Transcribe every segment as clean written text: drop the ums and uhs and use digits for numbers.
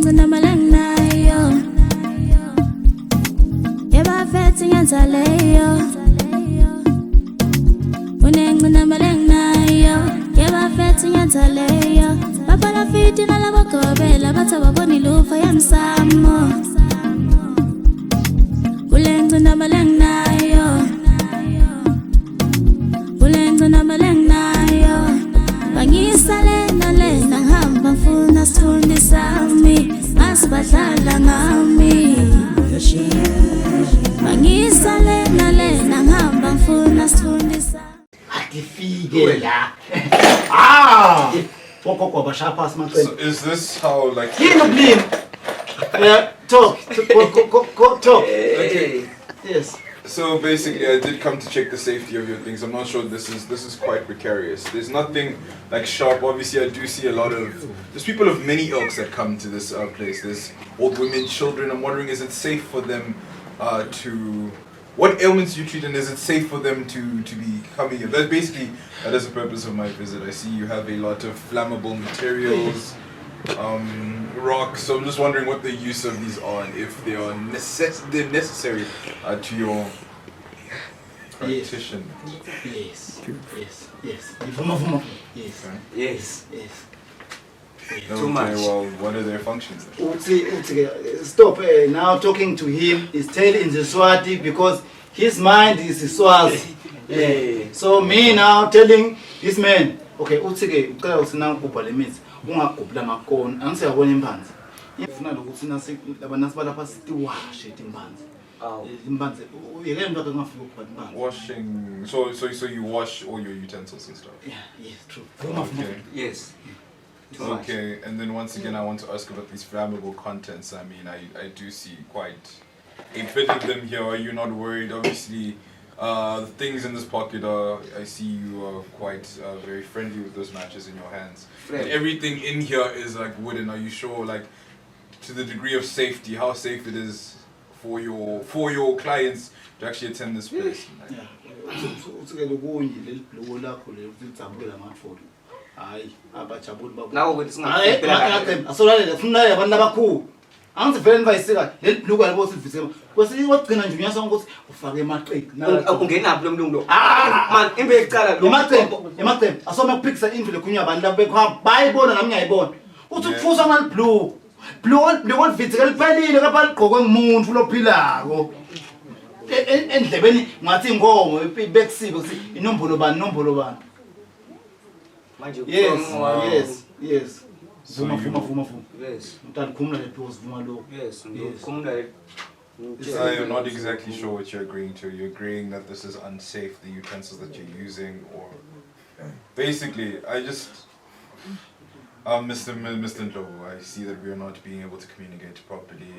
Ingcinamba nayo yeba fethi ngenzaleyo Ingcinamba nayo yeba fethi ngenzaleyo Baba la fiti na labo gobela batha baboni lufa yamsamo Ingcinamba nayo Ingcinamba nayo bangisale nalena ngihamba ngifuna sithundi sami masibadlala ngami bangisale nalena ngihamba ngifuna sithundi sami Atifike la Poko bashapa So is this how like talk talk yes. So basically, I did come to check the safety of your things. I'm not sure this is quite precarious. There's nothing like sharp. Obviously, I do see there's people of many ilks that come to this place. There's old women, children. I'm wondering, is it safe for them what ailments you treat, and is it safe for them to be coming here? That is the purpose of my visit. I see you have a lot of flammable materials, rocks. So I'm just wondering what the use of these are, and if they are they're necessary to your practitioner. Yes. Okay, well, what are their functions then? Stop now talking to him. He's telling the Swati because his mind is Swazi. So me now telling this man, okay, ucela usina kubhala imithi ungagubula makona angisiyabona imbanzi ifuna lokuthi labantu balapha siwashe imbanzi imbanzi uyeke mntwana ngafika ukubhala imbanzi Washing, so you wash all your utensils and stuff? Yeah, yes, true. Okay. Yes. Okay, and then once again I want to ask about these flammable contents. I mean, I do see quite a bit of them here. Are you not worried? Obviously, the things in this pocket I see you are quite very friendly with those matches in your hands. And everything in here is like wooden. Are you sure, like, to the degree of safety, how safe it is for your clients to actually attend this place? Yeah. Now it's not. Angivele ngivayisika lelibhluku alibothi livise kwesi wagcina nje uyasonga ukuthi ufake emaqeki Ungenaphi lo muntu lo man imbe ecala lo emaqembu asoma kuphikisa indlu lekhunya abantu lapho bekhamba bayibona nami ngiyayibona uthi ukufusa ngalibhluku blue olivithe liphelile kapha ligqokwe ngumuntu lophilako endlebeni ngathi inkomo bekusiko inombolo bani manje yes Vuma. Yes. Yes. I'm not exactly sure what you're agreeing to. You're agreeing that this is unsafe, the utensils that you're using, or basically, I just, Mr. Ndlovu, I see that we are not being able to communicate properly.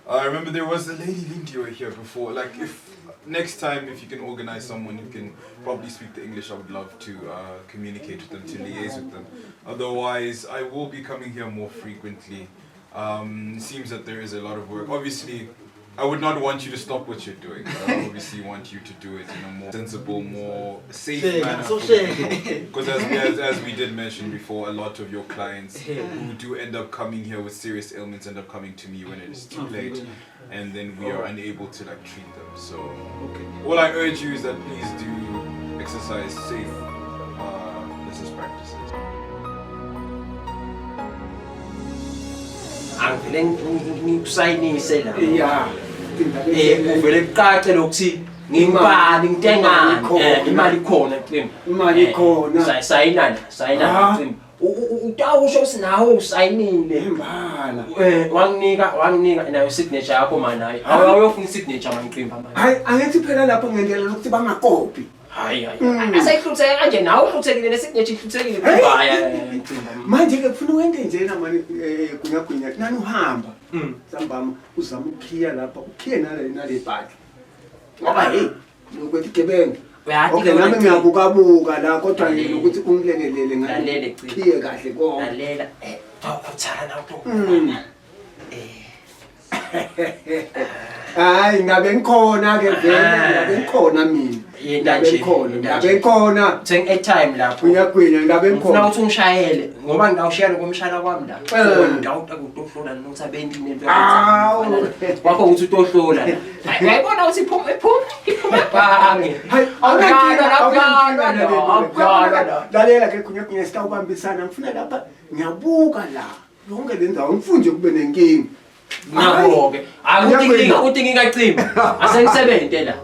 I remember there was a lady Lindy here before. Like, if next time, if you can organize someone who can probably speak the English, I would love to communicate with them, to liaise with them. Otherwise, I will be coming here more frequently. It seems that there is a lot of work. Obviously, I would not want you to stop what you're doing. I obviously want you to do it in a more sensible, more safe manner. Because as we did mention before, a lot of your clients who do end up coming here with serious ailments end up coming to me when it is too late, and then we are unable to like treat them. So all I urge you is that please do exercise safe business practices. angivele ngikusayinise la uvele kucace lokuthi ngimali ngitengani imali ikhona Ncimba imali ikhona sayinana Ncimba utawusho sinawo usayinile imbala wanginika nayo signature yakho manje hayi awuyofuna signature Ncimba manje hayi angithi phela lapha ngendlela ukuthi bangakopi hayi asayihlutheka kanje nawe uhluthekile nesignature ihluthekile kubaya Ncimba manje ke kufuna wende njena manje kunyagwinya nani uhamba sambama uzama ukhiya lapha ukhiye nale bhaki ngoba hey ukwethi gebengu okay nami ngiyabukabuka la kodwa ukuthi ungilengelele ngalele khiye kahle konke lalela awukuthana nawo hayi ngabe ngikhona ke vele ngabe ngikhona mina ngabe ngikhona Thengi airtime lapho. Uyagwina ngabe Ngifuna ngikhona ukuthi ungishayele ngoba ngawushayela komshana kwami la. Ngawuta ukutohlola nokuthi abendi nento. Wakho uthi utohlola. Ngiyabona ukuthi iphuma ebhange. hayi Awukala. lalela ke kunyagwina sitawubambisana ngifuna lapha ngiyabuka la yonke le ndawo ngifune kube nenkingi Ngiyabonga. Uthi ngingacima. Asengisebenze la.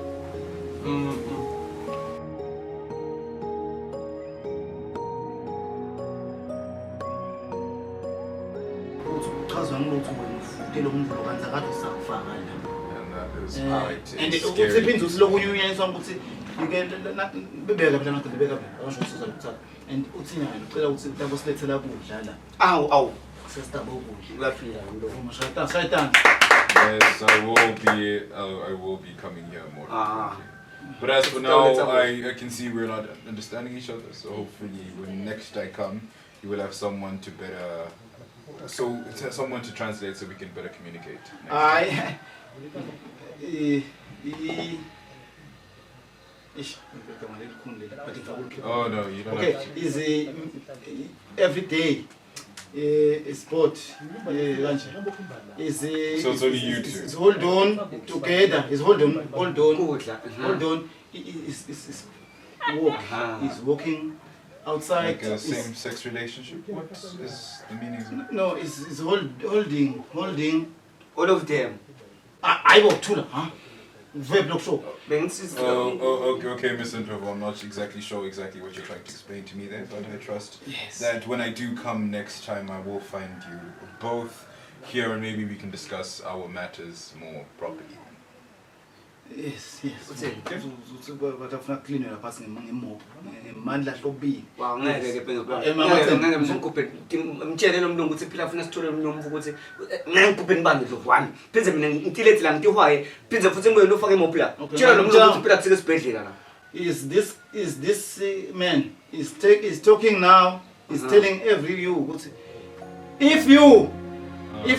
uchazwa ngilokhu wena ufutele umuntu lo kanza kade usakufaka la. And that is how it And is ukuthi scary. phindze usilokunye uyenyiswa ukuthi bebeka phela ngade bebeka phela asho usiza lokuthatha and uthi nyana ucela ukuthi mhlawumbe silethela kudla la Awu sesitaba ukudla ulaphila ndo. shaytan Yes, I will be coming here more. But as for now, I can see we're not understanding each other. So hopefully, when next I come, you will have someone to better, someone to translate, so we can better communicate. Oh no, you don't okay, have to. is every day sport is So it's only you two. Is hold on together. Is hold on. Is walk. Is walking outside. Like a same-sex relationship? What is the meaning of it? No, is holding. All of them. I walk too, huh? Very block show. Okay, Mr. Ntrovo, I'm not exactly sure what you're trying to explain to me there, but I trust that when I do come next time, I will find you both here and maybe we can discuss our matters more properly. Yes. Batafuna clean la pasi ngemo. Mandla hlobili. Wow, ngeke ke ngeke ngizongikuphe umtshele lo mlungu ukuthi phela afuna sithole umnyomvu ukuthi ngangikuphe nibambe ndlovu wami. Phinze mina ngilethi la ngitihwaye. Phinze futhi ngibuye lofake imophi la. Tshela lo mlungu ukuthi phela kusike esibhedlela la. Is this man is talking now, is telling every you ukuthi if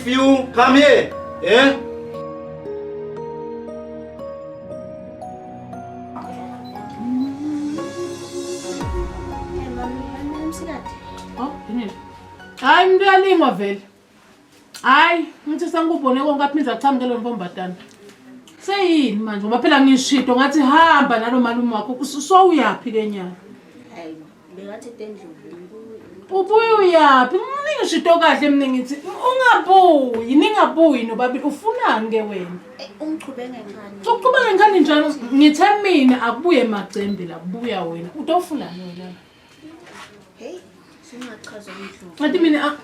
you come here, yeah? Hayi mntwaningwa vele. Hayi, ngithi sangubone konke aphinza achamukele mfombatana. Seyini manje ngoba phela ngishito ngathi hamba nalo malume wakho so uyapi ke nyana? Hayi, bengathi tendlulu. Ubuye uyapi? Ngishito kahle mina ngithi ungabuyi, ningabuyi nobabili ufunani ke wena? Ungichube ngenkani. Uqhubeka ngenkani njalo ngithe mina akubuye emacembe la buya wena. Utofunani wena? Hey, singachaza umdlu. Ngathi mina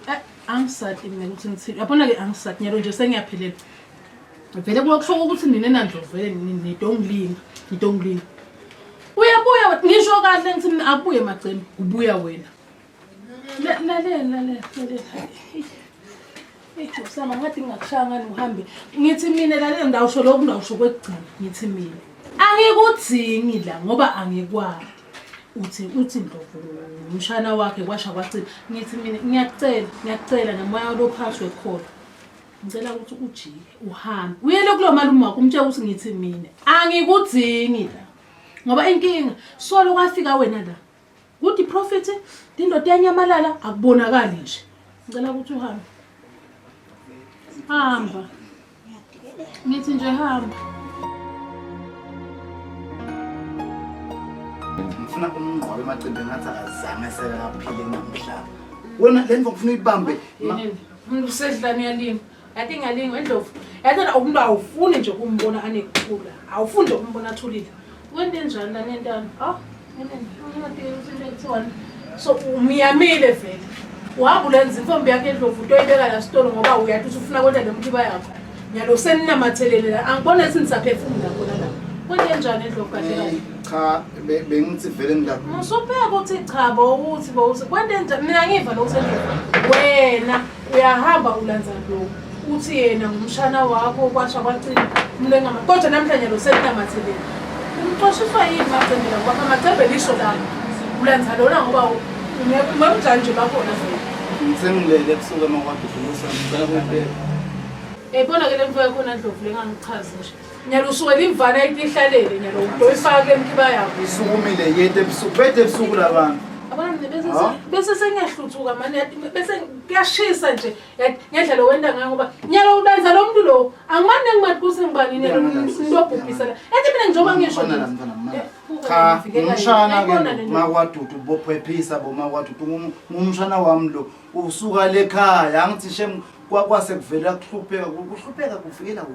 angisati mina ukuthi ngithini. Yabona ke angisati nyalo nje sengiyaphelela. Vele kulokusho ukuthi nina nandlovu vele nidongilinga. Uyabuya ngisho kahle ngithi mina akubuye emacembe ubuya wena. Lalela. Usama ngathi ngingakushaya ngani uhambe. Ngithi mina lalela ndawusho lokhu ndawusho kwegcina ngithi mina. Angikudzingi la ngoba angikwazi. Uthi Ndlovu umshana wakhe kwasha kwacina. Ngithi mina ngiyacela nomoya lo phansi wekhona. Ngicela ukuthi ujike uhambe. Uyele kulo malume wakho umtshela ukuthi ngithi mina angikudzingi la. Ngoba inkinga solo kwafika wena la. Kuthi prophet indoda yanyamalala akubonakali nje. Ngicela ukuthi uhambe. Hamba. Ngithi nje hamba. Ngifuna umngqwabe emacembe ngathi azange sekaphile namhlanje. Wena le ngifuna uyibambe. Umuntu usedlani yalinga. Yathi ngalinga Ndlovu. Yathi umuntu awufuni nje ukumbona anekukhula. Awufuni nje ukumbona athulile. Wende njani la nentana? So umiyamile vele. Uhamba ulenza imfombi yakhe Ndlovu utoyibeka la sitolo ngoba uyathi ufuna kwenda lemkhiba yakho. Nyalo seninamathelele la. Angibona sinisaphefumula khona la. Wende njani Ndlovu kahle kahle? Cha bengithi vele ngilapha. Usupheka ukuthi cha ukuthi kwende njani mina ngiva lo Ndlovu. Wena uyahamba ulanza lo. Uthi yena ngumshana wakho kwasha kwacina umlengama. Kodwa namhlanje lo seninamathelele. Umxoshiswa yini macembela ngoba amacembe lisho la. Ulanza lona ngoba umamjani nje bakhona vele. Sengilele kusuka emakwakhe ngizama ngicela ukuthi Yayibona ke le mfo yakho Ndlovu lengangichaza nje. Nyalo usuke limvana ikihlalele nyalo udoyifaka emkhiba yakho. Sukumile yethu ebusuku bethe ebusuku labantu. Abana bese sengiyahluthuka manje bese kuyashisa nje ngendlela wenda ngayo ngoba nyalo udanza lo muntu lo angimane ngimati kusengibani nyalo ndobhubhisa la ethi mina njengoba ngisho cha umshana ke makwadudu bophephisa bomakwadudu umshana wami lo usuka lekhaya angithi shem kwase kuvela kuhlupheka kufikela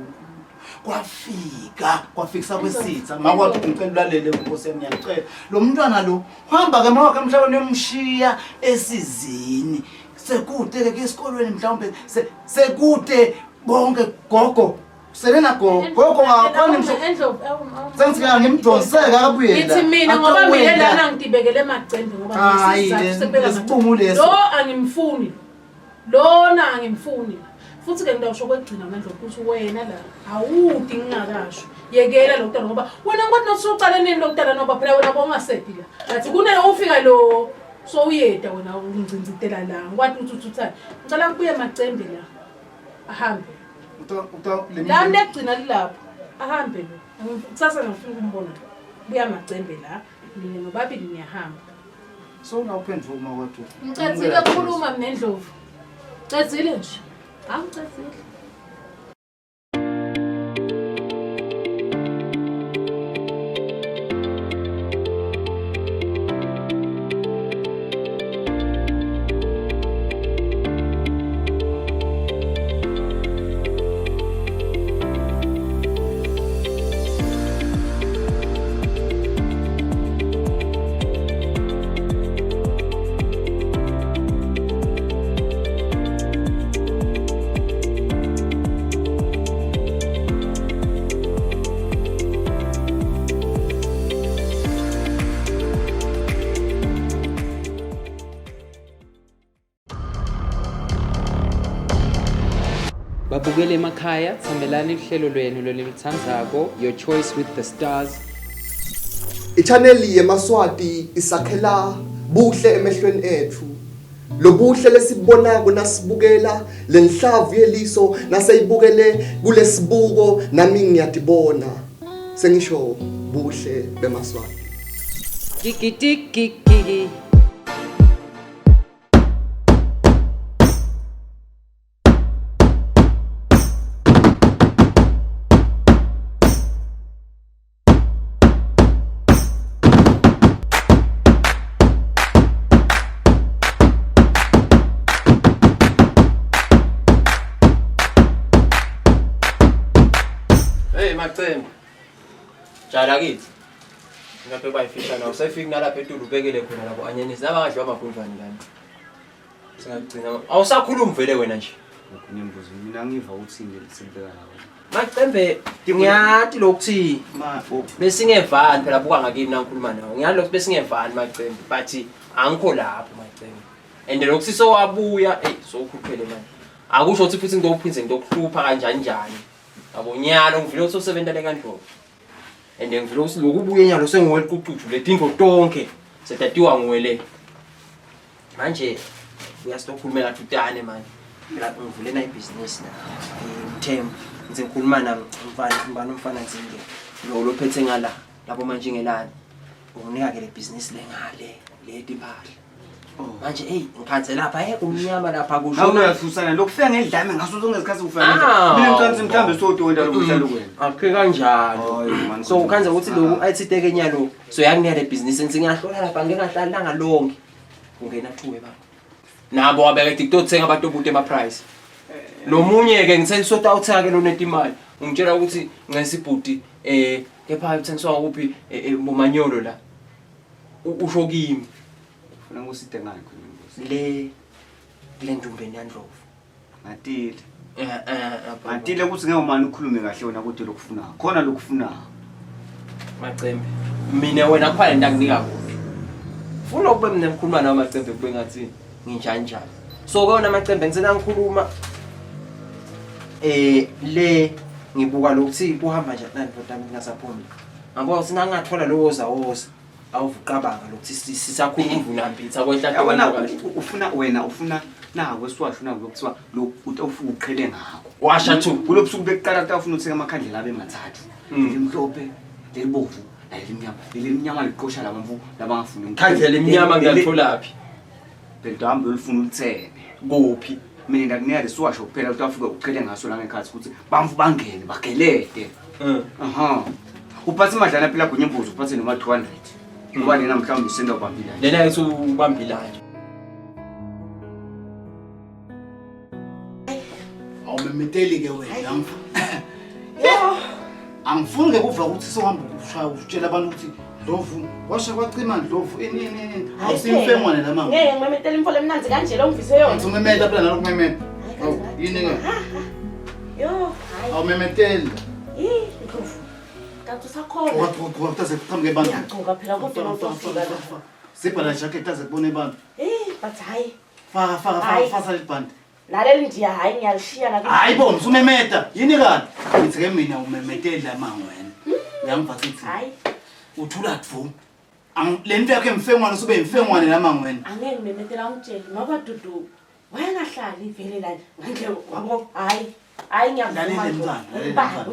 kwafikisa kwesitha makwadudu ngicela ulalele Nkosi yami ngiyacela lo mntwana lo uhamba ke mawakhe emhlabeni emshiya esizini sekude ke esikolweni mhlawumbe sekude bonke gogo selena gogo ngakhona Ndlovu sengizika ngimdonseka kabuye la ngithi mina ngoba mina lana ngidibekele emagcembe ngoba ngisibungu leso lo angimfuni lona angimfuni futhi ke ngidawusho kwegcina Ndlovu ukuthi wena la awudi ngingakasho yekela lo mntana ngoba wena ngathi nosuqala nini lo mntana noba phela wena bongasedi la ngathi kunena ufika lo so uyeda wena ungcindzitela la ngwathi uthuthana ngicela kubuye emagcembe la ahambe la negcina lilapho ahambe lo kusasa ngifuna ukumbona buya amagcembe la mina nobabili niyahamba so nawuphendula uma kwethu ngicedzile ukukhuluma mina Ndlovu cedzile nje angicedzile Babukele emakhaya, thambelani uhlelo lwenu lolithandzako, Your Choice with the Stars. iChannel yeMaswati isakhela buhle emehlweni ethu. Lobuhle lesibonako nasibukela lenhlavu yeliso naseyibukele kulesibuko nami ngiyadibona. Sengisho buhle beMaswati. Tiki tiki tiki. Macembe. Jala kithi. Ngabe bayifisha nawo sefika nalapha eTulu ubekele khona labo anyenisi abakadliwa amagundwane lana. Singagcina. Awusakhuluma vele wena nje. Ngiyembuza mina ngiva uthini lisibeka nawe. Macembe ngiyathi lokuthi besingevani phela buka ngakini nangikhuluma nawe. Ngiyathi lokho besingevani Macembe but angikho lapho Macembe. And lokuthi so wabuya so ukhuphele manje. Akusho ukuthi futhi ngizophinze ngizokuhlupha kanjani njani. Abonyalo ngivile usebenza kaNdlovu and ngivile usiloku ubuye nyalo sengiweliququju ledingo tonke sedatiwa ngwele manje uyasitokhuluma ngathi utane manje phela ngivule na ibusiness na ngithemba ngize ngikhuluma nami umfana nzinge lo phethe ngala lapho manje ngelani unginika ke le business lengale le timpahla manje ngiphanze lapha umnyama lapha kusho hawu uyafusana lokufika ngedlame ngaso zonke izikhathi ufana mina ngicela mhlambe sodonda lokuhlala kwena akhe kanjalo so ukhanza ukuthi lo ayithite ke nyalo so yakunika le business ngiyahlola lapha ngingahlalanga lonke ungena thuwe baba nabo wabeka TikTok thenga abantu obute ema price lo munye ke ngithe sota uthenga ke lo netimali ungitshela ukuthi ngesibhuti kepha uthengiswa kuphi bomanyolo la usho kimi ufuna nguside ngani khona le ndumbeni yaNdlovu ngatile ngatile ukuthi ngewumani ukhulume kahle wena kodwa lokufuna khona lokufuna Macembe mina wena khwale ndakunika kuhle funa ukube mina ngikhuluma nawe Macembe kube ngathi nginjani njani so kona Macembe ngitsena ngikhuluma le ngibuka lokuthi kuhamba nje nani ngingasaphumi ngabo sinangathola lowo zawoza awuvuqabanga lokuthi sisakhuluma umvunambitha kwehla yabona ufuna wena ufuna nawe wesiwasho nawe lokuthiwa lo utawufuna uqhele ngakho washa thu kulo busuku bekuqala utawufuna uthenga amakhandlela abe mathathu elimhlophe lelibovu lelimnyama liqosha labamfu labangafuni khandlela emnyama ngiyatholaphi belambe ulifuna ulithene kuphi mina ngakunika lesiwasho kuphela utawufika uqhele ngaso la ngekhathi ukuthi bamfu bangene bagelede aha uphathe imadlana phela kunye imbuzo uphathe noma 200 ngoba nina mhlawumbe usenda ubambila lena ethi ubambilayo awumemeteli ke wena mfa angifuni ke kuva ukuthi sohamba ushaya utshela abantu ukuthi Ndlovu washa kwacima Ndlovu ini awusimfengwane la mama ngeke ngimemetele imfolo emnanzi kanje lo ngivise yona ngizomemeta phela nalo kumemeta yini ke yo hayi awumemeteli Ndlovu kanti usakhona wathi qhamuke abantu ngiyagcoka phela kodwa ngifika la sipha la jacket azekubona ibanda but hayi fasa libanda naleli ndiya hayi ngiyalishiya la hayi bo msumemeta yini kanti ngithi ke mina umemeteli la mama wena uyangiphatha ithi hayi uthula tfu lento yakhe emfengwane sube emfengwane la mama wena angeke ngimemetela ngitshela ngoba dudu wayengahlali ivele la ngeke wabo hayi ngiyavuma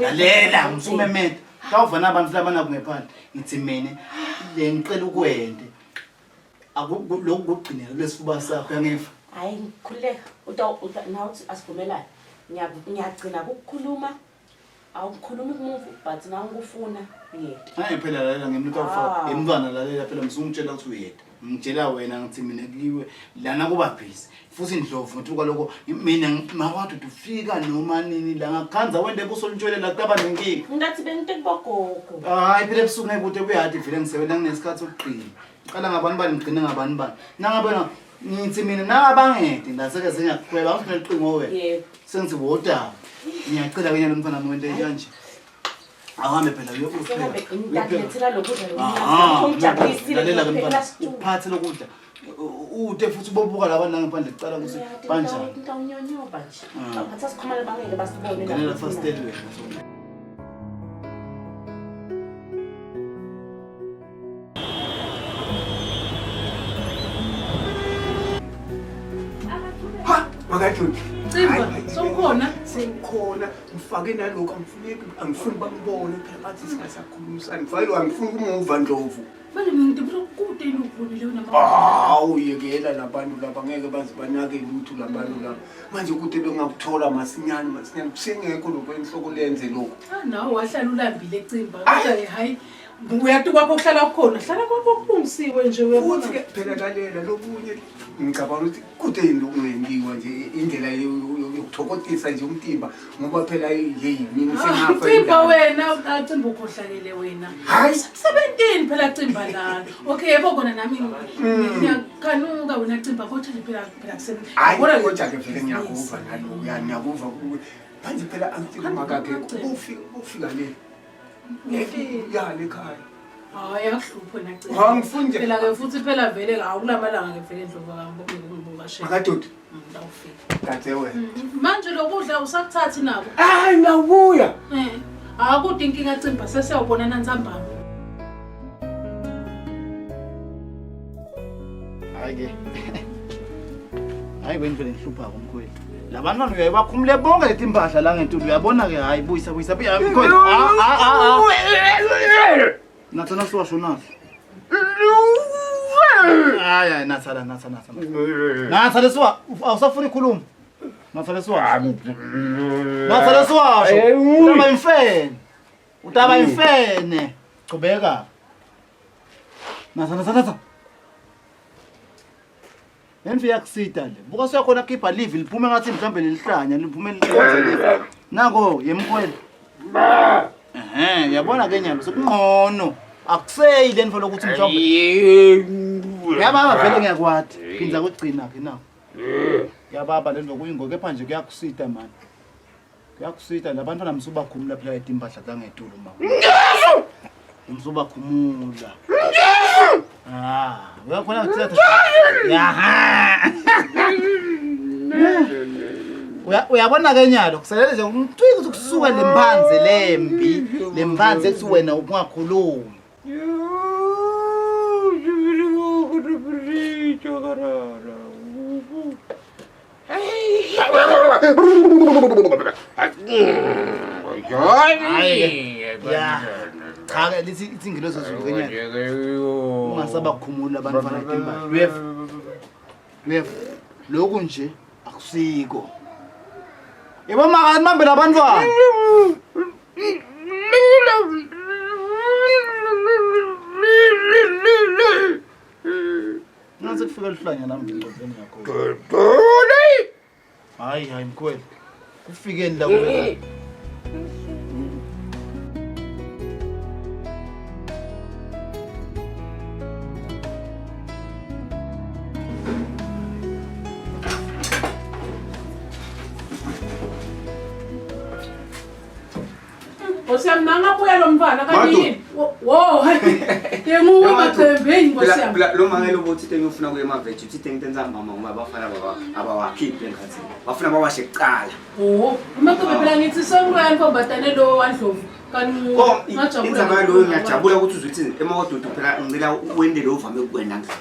lalela msumemeta kawuvana abantu labana kungephandle ngithi mina le ngicela ukwende lokhu kugcinela lesifuba sakho yangifa hayi ngikhuleka nawuthi asivumelane ngiyagcina ukukhuluma awukhulumi kumuvu but nangikufuna yedwa hayi phela lalela ngemuntu awufaka emntwana lalela phela msungitshela ukuthi uyedwa ngitshela wena ngithi mina kuyiwe lana kuba busy futhi Ndlovu ngithi kwaloko mina mawathi ufika noma nini la ngakhanza wende busolintshwelela kutaba nenkingi ngathi bengite kubogogo hayi phela ebusuku ngekude kuyadi vele ngisebenza nginesikhathi sokuqina qala ngabani bani ngigcine ngabani bani nangabona ngithi mina nangabangede ngaseke sengiyakhweba ngifuna iqingo wena yebo sengithi wodaba ngiyacela kanye lo mfana wento kanje ahambe phela ngiyakethela lokudla lokudla ngijabulisile lalela ke mfana uphathe lokudla ude futhi bobuka labantu ngaphandle kucala ukuthi kanjani ngawunyonyoba nje ngaphatha sikhomala bangeke basibone ngena first aid wena Makajuti. Cimba, sokhona? Sengikhona, ngifake nalokho angifuni bakubone phela bathi singasakhulumisani. Ngifayilo angifuni kumuva Ndlovu. Manje ngidibula kude lokubonile nama. Hawu yekela labantu laba ngeke bazi banake lutho labantu laba. Manje kude bengakuthola masinyane kusengekho lokwenhloko lenze lokho. Nawe wahlala ulambile Cimba. Kodwa hayi uyathi kwakho kuhlala khona, hlala kwakho kulungisiwe nje uyabona. Futhi phela lalela lokunye ngicabanga ukuthi kude into kungendiwa nje indlela yokuthokotisa nje umtimba ngoba phela hey mina sengafa Cimba wena Cimba ukhohlakele wena hayi 17 phela Cimba la okay yebo kona nami ngiyakhanuka wena Cimba kodwa phela kusebenza yabona kodwa ke vele ngiyakuva nalo ngiyakuva manje phela angitshela makakhe ufika le ngeke yale ekhaya hayi akuhlupho na Cimba angifuni phela ke futhi phela vele akulamalanga ke vele Ndlovu kambuka she akadudu ngawufika kade wena manje lokudla usakuthathi nabo hayi ngawubuya akude inkinga Cimba sesiyawubona nantsambama hayi hayi wena vele ngihlupha kumkhweli labantwana uyabakhumule bonke lethi impahla la ngentuli uyabona ke hayi buyisa because nathana siwasho naso hayi natha leswa awusafuna ikhuluma natha leswa utaba imfene chubeka natha Emfi yakusita le. Buka siyakhona khipha live liphume ngathi mhlambe lelihlanya liphume liqonze le. Nako yemkhwele. Yabona ke nyalo sokunqono. Akuseyi le mfo lokuthi mhlambe. Yababa vele ngiyakwathi. Phinza kugcina ke nawo. Yababa le nto kuyingoke epha nje kuyakusita man. Kuyakusita labantwana msuba khumula phela etimpahla zangetulu mama. Msuba khumula. Uyakhona ukuthatha yaha uyabona ke nyalo kusalele nje umcwiki ukuthi kusuka lembanze lembi lembanze ethi wena ungakhulumi Cha ke lithi ingilosi zulukenyana. Ungasaba kukhumula abantwana etimba. Uyeva. Lokhu nje akusiko. Yebo maka nimambe labantwana. Nansi kufika lihlanya nami ngicozeni yakho. Hayi mkhweli. Kufikeni la kuwe. Osiyamnanga kuya lo mfana kanti yini? Wo, yenguwe bathembeni ngosiyami. Lo mangelo bothi into ngifuna kuye emaveji uthi into Ingcinamba ngoba abafana abawakhiphe engathi. Bafuna bawashe kuqala. Oh, umakube phela ngithi songwani kombatane lo wandlovu. Kanti ngajabula. Ingcinamba lo ngiyajabula ukuthi uzothi emakodudu phela ngicela wende lo uvame ukwenza ngalo.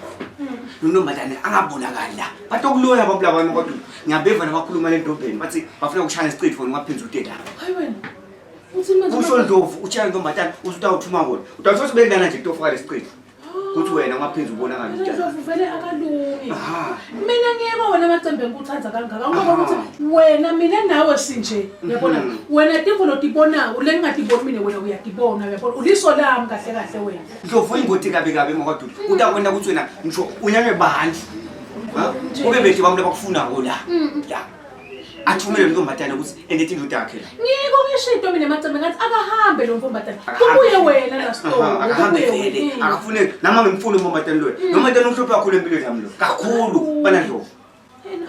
Unombatane angabonakali la. Bathi okuloya abantu labana kodwa ngiyabeva nabakhuluma le ndobheni bathi bafuna ukushaya street phone ngaphenza utela. Hayi wena. Usho Ndlovu utshaya ntombatana uthi uthuma kona. Utawuthi ubekana nje kutofuka lesiqini. Kuthi wena ngaphenza ubonakala utshaya. Ndlovu vele akalungi. Mina ngiyeba wena macembe ngikuthanza kangaka. Ngoba ukuthi wena mina nawe sinje. Uyabona? Wena tifo lotibonako le ngingatiboni mina wena uyatibona uyabona. Uliso lami kahle kahle wena. Ndlovu ingoti kabi emakodudu. Utakwenda ukuthi wena ngisho unyame bandla. Ube bethi bamle bakufuna ngola. Ya. Athumele ntombatana ukuthi endethi indoda yakhe la. Ngiko ngishinto mina macembe ngathi akahambe lo mfombatana. Kubuye wena la store. Akahambe vele. Akafune nama ngimfuna uMbatana lo. Nombatana umhlophe kakhulu empilweni yami lo. Kakhulu bana Ndlovu. Yena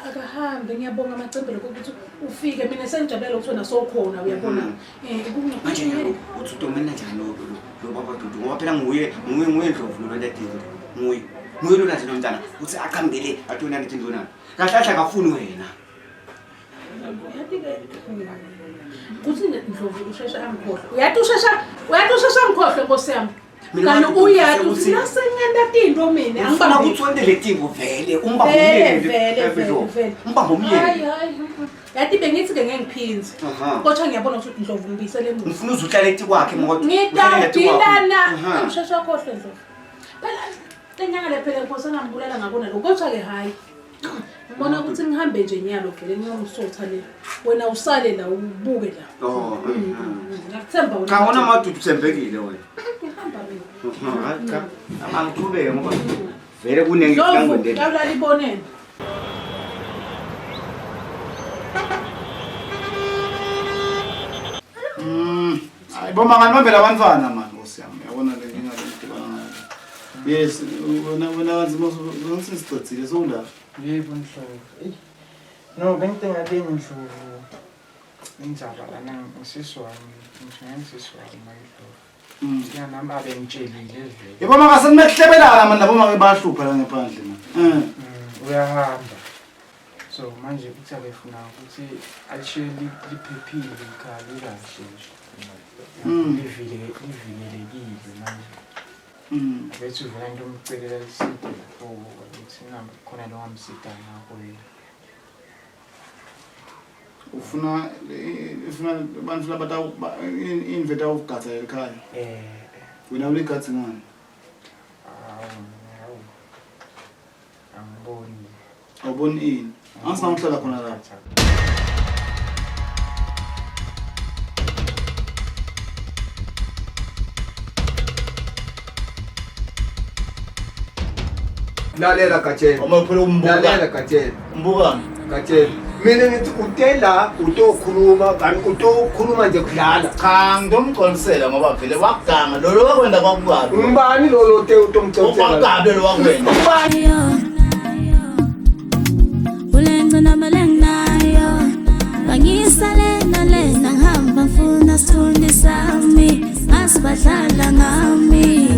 akahambe ngiyabonga macembe lokho ukuthi ufike mina sengijabulela ukuthi wena sokhona uyabona. Manje uthi udomena njani lo baba Dudu ngoba phela nguye Ndlovu lo ndadile. Nguye lo nje nomntana uthi aqhambele atona nithi ndona. Kahle akafuni wena. Kuthi Ndlovu ushesha angikhohle. Uyathi ushesha angikhohle Nkosi yami. Kanti uyathi uthi nasengenda tinto mina angibamba ukuthi wende le tinto vele umbamba umyeni. Hayi. Yathi bengithi ke ngengiphinzi. Kodwa ngiyabona ukuthi Ndlovu ngibisele emuva. Ngifuna uzuhlala ethi kwakhe ngoba ngidilana. Ushesha akhohle Ndlovu. Phela lenyanga lephela Nkosi ngambulala ngakona lokho kodwa ke hayi. Ngibona ukuthi ngihambe nje nyalo vele ngiyomsotha le. Wena usale la ubuke la. Ngiyakthemba wena. Cha wona madudu thembekile wena. Ngihamba mina. Cha amangithubeke ngoba vele kunengilangwendeni. Ngiyawula libonene. Ayiboma nganibambela abantwana manje Nkosi yami. Uyabona le ngingale ngidibana nayo. Yes, wena kanzima ngisiqothile sowunda. Yebo Ndlovu. No, bengithenga le Ndlovu. Indzaba lana ngisiswami, ngisiswami mayidlo. Ngiyanamba bengitshelile vele. Yebo maka senimehlebelana manje nabo make bahlupha la ngaphandle manje. Uyahamba. So manje uthi abefuna ukuthi alishiye liphephile ikhaya kahle nje. Livikelekile manje. Bethu vele into umcelela isipho ukuthi namba khona lo ngamsida ngakho yena. Ufuna abantu labata inveta ukugatha ekhaya. Wena uligatha ngani? Angiboni. Awuboni ini? Angisangihlala khona lapha. Lalela Gatsheni. Uma phela umbuka. Lalela Gatsheni. Umbuka. Gatsheni. Mina ngithi utela utokhuluma kanti utokhuluma nje kudlala. Cha ngizomqonisela ngoba vele wakuganga lo wakwenda kwakukabi. Umbani lo utomconsela. Wakabi lo wakwenda. Umbani. Ingcinamba lenginayo bangisale nalena ngihamba ngifuna sithunde sami ngasibadlala ngami.